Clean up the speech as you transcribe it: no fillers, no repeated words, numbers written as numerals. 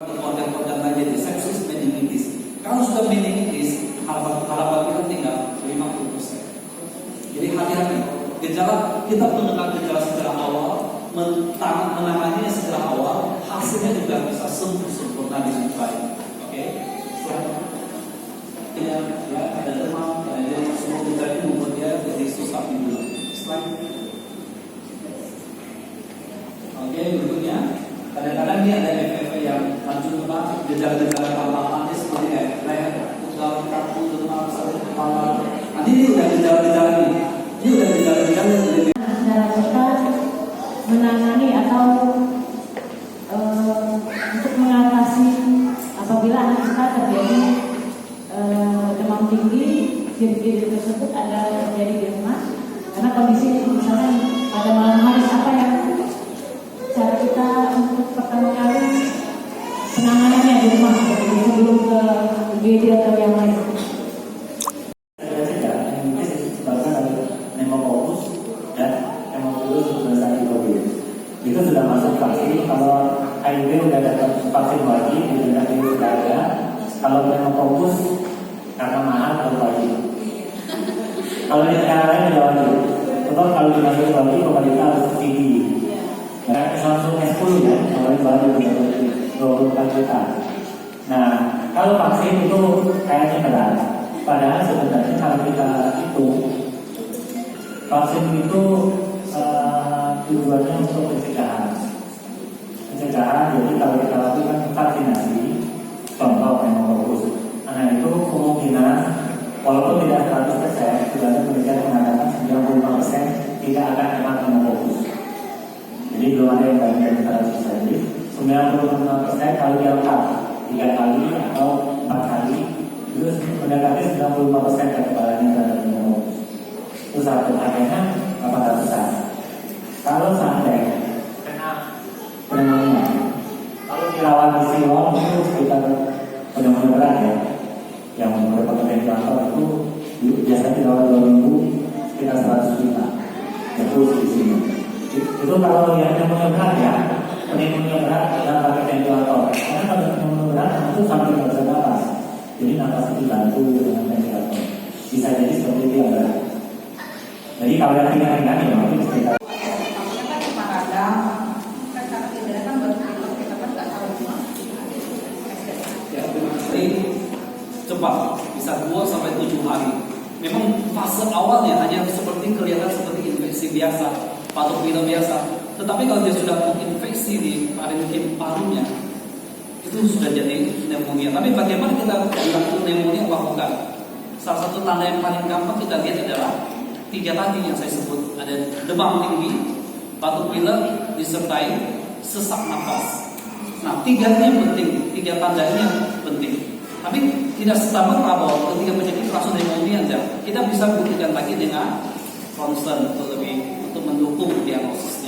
organ-organ lain jadi sepsis, meningitis. Kalau sudah meningitis, harapan kita tinggal 50%. Jadi hati-hati. Gejala kita mendengar gejala secara awal, menanganinya secara awal, hasilnya juga bisa sembuh sempurna dengan baik. Oke? Ya, ada demam, ada semua gejala ini membuat dia jadi susah tidur. Oke, berikutnya. Kadang-kadang dia ada efek yang lanjut apa? Gejala-gejala tambahan seperti leher, pegal, kaku, demam, sakit kepala. Nanti ini udah gejala-gejala ini. Ini udah gejala-gejala yang lebih. Cara kita menangani atau untuk mengatasi apabila anak kita terjadi demam tinggi, ciri-ciri tersebut ada terjadi di rumah. Karena kondisi misalnya pada malam hari apa yang cara kita untuk pertama kali penanganannya di rumah sebelum ke UGD atau yang lain. Pneumococcal dan Haemophilus influenzae. Itu sudah masuk vaksin. Kalau HIV sudah dapat vaksin wajib, tidak sudah ada. Kalau Pneumococcal karena mahal harus wajib. Kalau yang lain tidak wajib. Tetap kalau dimasukin wajib, pemerintah harus subsidi. Nah, langsung S10 ya, kalau baru 20 juta. Nah, kalau vaksin itu kayaknya berat. Padahal sebenarnya kalau kita hitung, vaksin itu tujuannya untuk pencegahan. Jadi kalau kita lakukan vaksinasi, contoh pneumococcal, nah itu kemungkinan walaupun tidak 100%, sudah ada penelitian mengatakan 95% tidak akan kena pneumococcal. Jadi belum ada yang banyak dari 100%. Jadi 95% kalau dia lengkap 3 kali atau 4 kali, itu mendekati 95% kekebalannya terhadap pneumococcal. Itu satu, harganya 800-an. Kalau sampai kena pneumonia, kalau dirawat di Siloam itu sekitar pneumonia berat ya, yang merupakan ventilator itu biasanya dirawat 2 minggu sekitar 100 juta. Itu di sini. Itu kalau yang pneumonia berat ya, pneumonia berat dan pakai ventilator. Karena kalau pneumonia berat itu sampai nggak bisa napas, jadi napas itu dibantu dengan ventilator. Bisa jadi seperti itu ya. Jadi kalau yang ringan-ringan ya mungkin sekitar. Ya, jadi cepat, bisa 2-7 hari. Memang fase awalnya hanya seperti kelihatan seperti infeksi biasa, batuk pilek biasa. Tetapi kalau dia sudah menginfeksi di parunya, itu sudah jadi pneumonia. Tapi bagaimana kita bilang pneumonia apa bukan? Salah satu tanda yang paling gampang kita lihat adalah 3 tadi yang saya sebut, ada demam tinggi, batuk pilek, disertai sesak nafas. Nah, 3 ini yang penting, 3 tanda ini yang penting. Tapi tidak serta-merta bahwa ketika penyakit langsung pneumonia saja. Kita bisa buktikan lagi dengan concern untuk mendukung diagnosis.